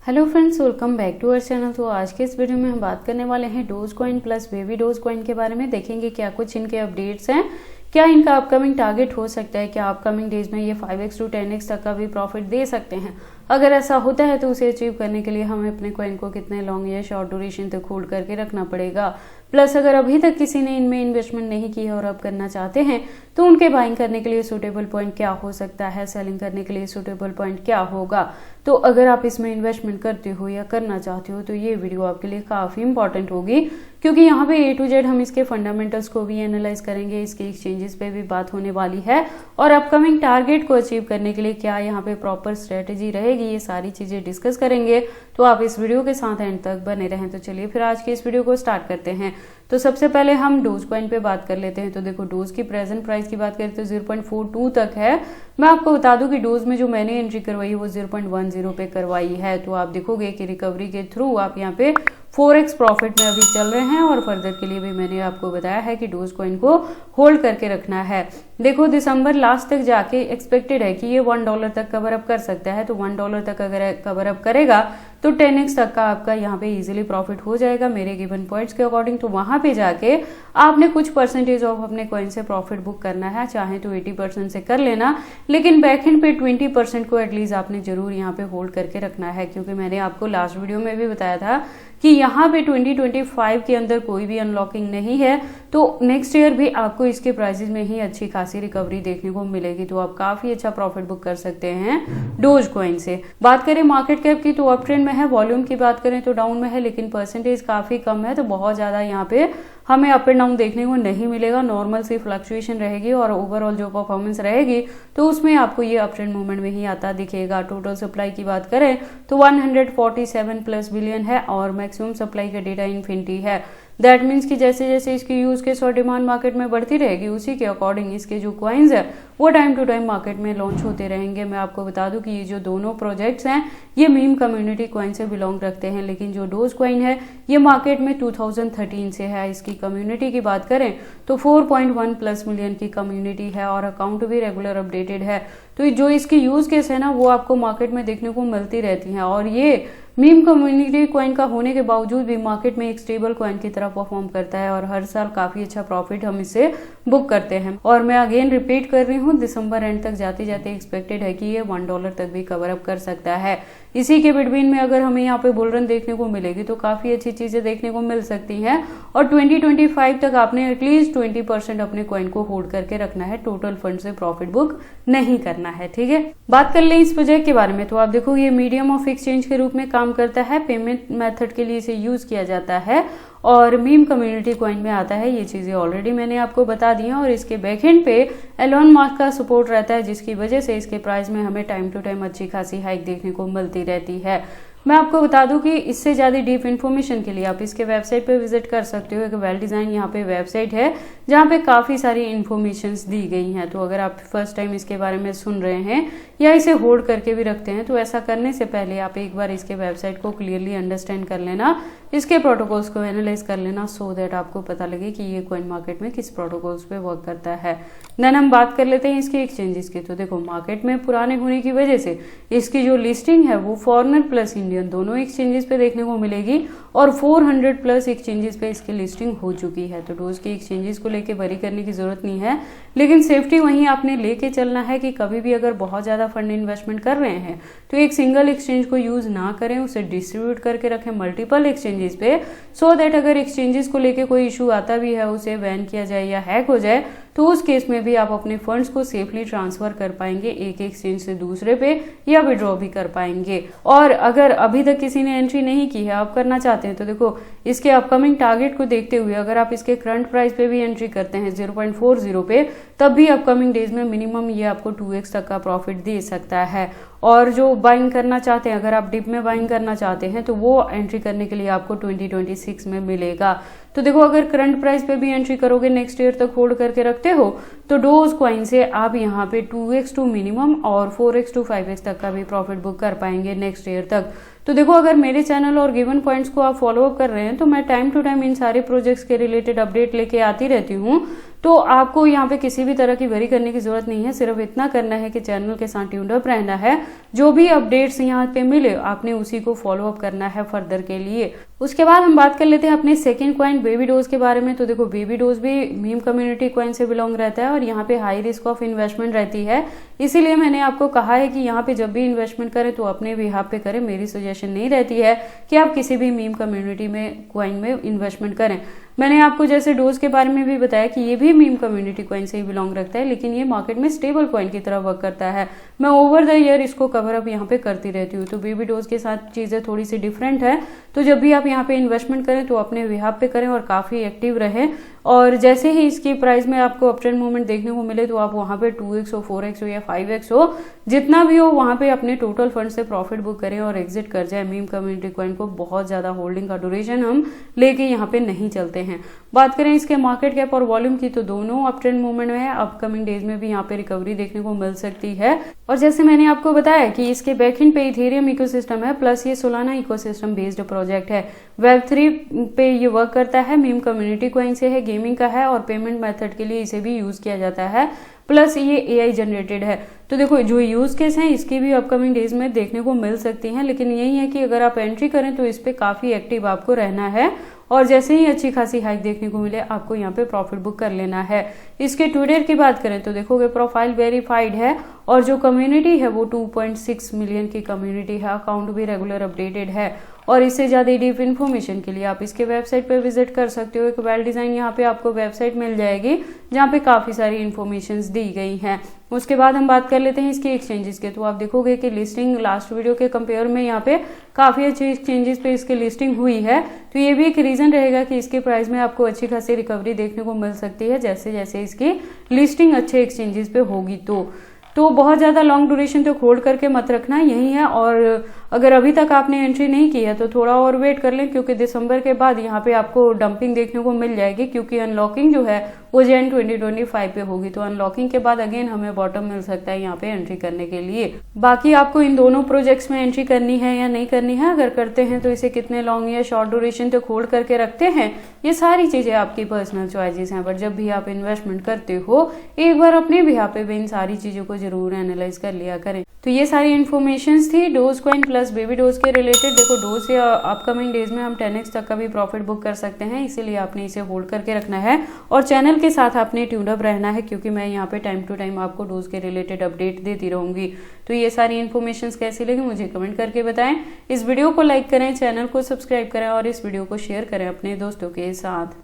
Hello friends, welcome back to our channel. तो आज के इस वीडियो में हम बात करने वाले हैं dose coin plus baby dose coin के बारे में। देखेंगे क्या कुछ इनके अपडेट्स हैं, क्या इनका अपकमिंग टारगेट हो सकता है, क्या अपकमिंग डेज में ये 5x to 10x तक का भी प्रॉफिट दे सकते हैं। अगर ऐसा होता है तो उसे अचीव करने के लिए हमें अपने कॉइन को कितने लॉन्ग या शॉर्ट ड्यूरेशन तक होल्ड करके रखना पड़ेगा। प्लस अगर अभी तक किसी ने इनमें इन्वेस्टमेंट नहीं की है और अब करना चाहते हैं तो उनके बाइंग करने के लिए सूटेबल पॉइंट क्या हो सकता है, सेलिंग करने के लिए सूटेबल पॉइंट क्या होगा। तो अगर आप इसमें इन्वेस्टमेंट करते हो या करना चाहते हो तो ये वीडियो आपके लिए काफी इंपॉर्टेंट होगी, क्योंकि यहाँ पे A to Z हम इसके फंडामेंटल्स को भी एनालाइज करेंगे, इसके एक्सचेंजेस पे भी बात होने वाली है और अपकमिंग टारगेट को अचीव करने के लिए क्या यहाँ पे प्रॉपर स्ट्रेटेजी रहेगी, ये सारी चीजें डिस्कस करेंगे। तो आप इस वीडियो के साथ एंड तक बने रहें। तो चलिए फिर आज के इस वीडियो को स्टार्ट करते हैं। तो सबसे पहले हम डोज कॉइन पे बात कर लेते हैं। तो देखो, डोज की प्रेजेंट प्राइस की बात करें तो 0.42 तक है। मैं आपको बता दूं कि डोज में जो मैंने एंट्री करवाई है वो 0.10 पे करवाई है। तो आप देखोगे कि रिकवरी के थ्रू आप यहाँ पे 4x प्रॉफिट में अभी चल रहे हैं और फर्दर के लिए भी मैंने आपको बताया है कि डोज कॉइन को होल्ड करके रखना है। देखो, दिसंबर लास्ट तक जाके एक्सपेक्टेड है कि ये $1 तक कवर अप कर सकता है। तो $1 तक अगर कवर अप करेगा तो 10x तक का आपका यहाँ पे इजीली प्रॉफिट हो जाएगा मेरे गिवन पॉइंट्स के अकॉर्डिंग। तो वहां पे जाके आपने कुछ परसेंटेज ऑफ अपने कॉइन से प्रॉफिट बुक करना है, चाहे तो 80% से कर लेना, लेकिन बैकएंड पे 20% को एटलीस्ट आपने जरूर यहाँ पे होल्ड करके रखना है, क्योंकि मैंने आपको लास्ट वीडियो में भी बताया था कि यहाँ पे 2025 के अंदर कोई भी अनलॉकिंग नहीं है। तो नेक्स्ट ईयर भी आपको इसके प्राइसेस में ही अच्छी खासी रिकवरी देखने को मिलेगी। तो आप काफी अच्छा प्रॉफिट बुक कर सकते हैं डोज कॉइन से। बात करें मार्केट कैप की तो अप ट्रेंड में है, वॉल्यूम की बात करें तो डाउन में है, लेकिन परसेंटेज काफी कम है। तो बहुत ज्यादा यहाँ पे हमें अप एंड डाउन देखने को नहीं मिलेगा, नॉर्मल सी फ्लक्चुएशन रहेगी और ओवरऑल जो परफॉर्मेंस रहेगी तो उसमें आपको ये अप ट्रेंड मूवमेंट में ही आता दिखेगा। टोटल सप्लाई की बात करें तो 147+ बिलियन है और मैक्सिमम सप्लाई का डेटा इन्फिनिटी है। दैट मीन्स कि जैसे जैसे इसकी यूज केस और डिमांड मार्केट में बढ़ती रहेगी उसी के अकॉर्डिंग इसके जो कॉइन्स है वो टाइम टू टाइम मार्केट में लॉन्च होते रहेंगे। मैं आपको बता दूं कि ये जो दोनों प्रोजेक्ट्स हैं ये मीम कम्युनिटी कॉइन से बिलोंग रखते हैं, लेकिन जो डोज कॉइन है ये मार्केट में 2013 से है। इसकी कम्युनिटी की बात करें तो 4.1+ मिलियन की कम्युनिटी है और अकाउंट भी रेगुलर अपडेटेड है। तो जो इसकी यूज केस है ना वो आपको मार्केट में देखने को मिलती रहती है और ये मीम कम्युनिटी कॉइन का होने के बावजूद भी मार्केट में एक स्टेबल कॉइन की तरह परफॉर्म करता है और हर साल काफी अच्छा प्रॉफिट हम इससे बुक करते हैं। और मैं अगेन रिपीट कर रही हूँ, दिसंबर एंड तक जाते जाते एक्सपेक्टेड है कि ये $1 तक भी कवर अप कर सकता है। इसी के बिटवीन में अगर हमें यहाँ पे बुल रन देखने को मिलेगी तो काफी अच्छी चीजें देखने को मिल सकती हैं और 2025 तक आपने एटलीस्ट 20% अपने कॉइन को होल्ड करके रखना है, टोटल फंड से प्रॉफिट बुक नहीं करना है। ठीक है, बात कर लें इस प्रोजेक्ट के बारे में। तो आप देखो, ये मीडियम ऑफ एक्सचेंज के रूप में काम करता है, पेमेंट मेथड के लिए इसे यूज किया जाता है और मीम कम्युनिटी कॉइन में आता है। ये चीजें ऑलरेडी मैंने आपको बता दी हैं और इसके बैकएंड पे एलोन मस्क का सपोर्ट रहता है, जिसकी वजह से इसके प्राइस में हमें टाइम टू टाइम अच्छी खासी हाइक देखने को मिलती रहती है। मैं आपको बता दूं कि इससे ज्यादा डीप इन्फॉर्मेशन के लिए आप इसके वेबसाइट पे विजिट कर सकते हो। एक वेल डिजाइन यहाँ पे वेबसाइट है जहाँ पे काफी सारी इन्फॉर्मेशन दी गई हैं। तो अगर आप फर्स्ट टाइम इसके बारे में सुन रहे हैं या इसे होल्ड करके भी रखते हैं तो ऐसा करने से पहले आप एक बार इसके वेबसाइट को क्लियरली अंडरस्टैंड कर लेना, इसके प्रोटोकॉल्स को एनालाइज कर लेना, सो दैट आपको पता लगे कि ये कॉइन मार्केट में किस प्रोटोकॉल्स पे वर्क करता है। देन हम बात कर लेते हैं इसके एक्सचेंजेस की। तो देखो, मार्केट में पुराने होने की वजह से इसकी जो लिस्टिंग है वो फॉरेनर प्लस इंडियन दोनों एक्सचेंजेस पे देखने को मिलेगी और 400+ एक्सचेंजेस पे इसकी लिस्टिंग हो चुकी है। तो डोज के एक्सचेंजेस को लेके वरी करने की जरूरत नहीं है, लेकिन सेफ्टी वहीं आपने लेके चलना है कि कभी भी अगर बहुत ज्यादा फंड इन्वेस्टमेंट कर रहे हैं तो एक सिंगल एक्सचेंज को यूज ना करें, उसे डिस्ट्रीब्यूट करके रखें मल्टीपल एक्सचेंजेस पे, सो दैट अगर एक्सचेंजेस को लेके कोई इशू आता भी है, उसे बैन किया जाए या हैक हो जाए, तो उस केस में भी आप अपने फंड्स को सेफली ट्रांसफर कर पाएंगे एक एक्सचेंज से दूसरे पे या विड्रॉ भी कर पाएंगे। और अगर अभी तक किसी ने एंट्री नहीं की है, आप करना चाहते हैं, तो देखो इसके अपकमिंग टारगेट को देखते हुए अगर आप इसके करंट प्राइस पे भी एंट्री करते हैं 0.40 पे, तब भी अपकमिंग डेज में मिनिमम ये आपको 2x तक का प्रॉफिट दे सकता है। और जो बाइंग करना चाहते हैं, अगर आप डिप में बाइंग करना चाहते हैं तो वो एंट्री करने के लिए आपको 2026 में मिलेगा। तो देखो, अगर करंट प्राइस पे भी एंट्री करोगे, नेक्स्ट ईयर तक होल्ड करके रखते हो, तो डोज कॉइन से आप यहाँ पे 2x टू मिनिमम और 4x टू 5x तक का भी प्रॉफिट बुक कर पाएंगे नेक्स्ट ईयर तक। तो देखो, अगर मेरे चैनल और गिवन पॉइंट्स को आप फॉलो अप कर रहे हैं तो मैं टाइम टू टाइम इन सारे प्रोजेक्ट्स के रिलेटेड अपडेट लेके आती रहती हूँ। तो आपको यहाँ पे किसी भी तरह की वरी करने की जरूरत नहीं है, सिर्फ इतना करना है कि चैनल के साथ ट्यून्ड अप रहना है। जो भी अपडेट्स यहाँ पे मिले आपने उसी को फॉलो अप करना है फर्दर के लिए। उसके बाद हम बात कर लेते हैं अपने सेकंड कॉइन बेबी डोज के बारे में। तो देखो बेबी डोज भी मीम कम्युनिटी कॉइन से बिलोंग रहता है और यहाँ पे हाई रिस्क ऑफ इन्वेस्टमेंट रहती है, इसीलिए मैंने आपको कहा है कि यहाँ पे जब भी इन्वेस्टमेंट करें तो अपने बिहाफ पे करें। मेरी सजेशन नहीं रहती है कि आप किसी भी मीम कम्युनिटी में कॉइन में इन्वेस्टमेंट करें। मैंने आपको जैसे डोज के बारे में भी बताया कि ये भी मीम कम्युनिटी कॉइन से ही बिलोंग रखता है, लेकिन ये मार्केट में स्टेबल कॉइन की तरह वर्क करता है। मैं ओवर द ईयर इसको कवर अप यहाँ पे करती रहती हूँ। तो बेबी डोज के साथ चीजें थोड़ी सी डिफरेंट है। तो जब भी आप यहाँ पे इन्वेस्टमेंट करें तो अपने बिहाफ पे करें और काफी एक्टिव रहे। और जैसे ही इसकी प्राइस में आपको अप ट्रेंड मूवमेंट देखने को मिले तो आप वहां पे 2x हो, 4x हो या 5x हो, जितना भी हो वहां पे अपने टोटल फंड से प्रॉफिट बुक करें और एग्जिट कर जाए। मीम कम्युनिटी कॉइन को बहुत ज्यादा होल्डिंग का ड्यूरेशन हम लेके यहाँ पे नहीं चलते हैं। बात करें इसके मार्केट कैप और वॉल्यूम की तो दोनों अप ट्रेंड मूवमेंट में है। अपकमिंग डेज में भी यहाँ पे रिकवरी देखने को मिल सकती है। और जैसे मैंने आपको बताया कि इसके बैकएंड पे इथेरियम इकोसिस्टम है, प्लस ये सोलाना इकोसिस्टम बेस्ड प्रोजेक्ट है। वेब3 पे ये वर्क करता है, मीम कम्युनिटी कॉइन से है, गेमिंग का है और पेमेंट मेथड के लिए इसे भी यूज किया जाता है। प्लस ये एआई जनरेटेड है। तो देखो जो यूज केस हैं इसकी भी अपकमिंग डेज में देखने को मिल सकती हैं, लेकिन यही है कि अगर आप एंट्री करें तो इस पे काफी एक्टिव आपको रहना है और जैसे ही अच्छी खासी हाइक देखने को मिले आपको यहाँ पे प्रॉफिट बुक कर लेना है। इसके ट्विटर की बात करें तो देखोगे प्रोफाइल वेरीफाइड है और जो कम्युनिटी है वो 2.6 मिलियन की कम्युनिटी है। अकाउंट भी रेगुलर अपडेटेड है और इससे ज्यादा डीप इन्फॉर्मेशन के लिए आप इसके वेबसाइट पर विजिट कर सकते हो। एक वेल डिजाइन यहाँ पे आपको वेबसाइट मिल जाएगी जहाँ पे काफी सारी इन्फॉर्मेशन दी गई हैं। उसके बाद हम बात कर लेते हैं इसके एक्सचेंजेस के। तो आप देखोगे कि लिस्टिंग लास्ट वीडियो के कंपेयर में यहाँ पे काफी अच्छे एक्सचेंजेस पे इसकी लिस्टिंग हुई है। तो ये भी एक रीजन रहेगा कि इसके प्राइस में आपको अच्छी खासी रिकवरी देखने को मिल सकती है जैसे जैसे इसकी लिस्टिंग अच्छे एक्सचेंजेस पे होगी। तो बहुत ज्यादा लॉन्ग ड्यूरेशन तक होल्ड करके मत रखना, यही है। और अगर अभी तक आपने एंट्री नहीं की है तो थोड़ा और वेट कर लें, क्योंकि दिसंबर के बाद यहाँ पे आपको डंपिंग देखने को मिल जाएगी, क्योंकि अनलॉकिंग जो है वो जैन 2025 पे होगी। तो अनलॉकिंग के बाद अगेन हमें बॉटम मिल सकता है यहाँ पे एंट्री करने के लिए। बाकी आपको इन दोनों प्रोजेक्ट्स में एंट्री करनी है या नहीं करनी है, अगर करते हैं तो इसे कितने लॉन्ग या शॉर्ट ड्यूरेशन तक होल्ड करके रखते हैं, ये सारी चीजें आपकी पर्सनल चॉइसेस हैं। बट जब भी आप इन्वेस्टमेंट करते हो एक बार अपने बिहाफ पे भी इन सारी चीजों को जरूर एनालाइज कर लिया करें। तो ये सारी इन्फॉर्मेशन थी dose coin plus baby dose के रिलेटेड। देखो डोज से अपकमिंग डेज में हम 10x तक का भी प्रॉफिट बुक कर सकते हैं, इसीलिए आपने इसे होल्ड करके रखना है और चैनल के साथ आपने ट्यून्ड अप रहना है, क्योंकि मैं यहाँ पे टाइम टू टाइम आपको डोज के रिलेटेड अपडेट देती रहूंगी। तो ये सारी इन्फॉर्मेशन कैसी लगी मुझे कमेंट करके बताएं। इस वीडियो को लाइक करें, चैनल को सब्सक्राइब करें और इस वीडियो को शेयर करें अपने दोस्तों के साथ।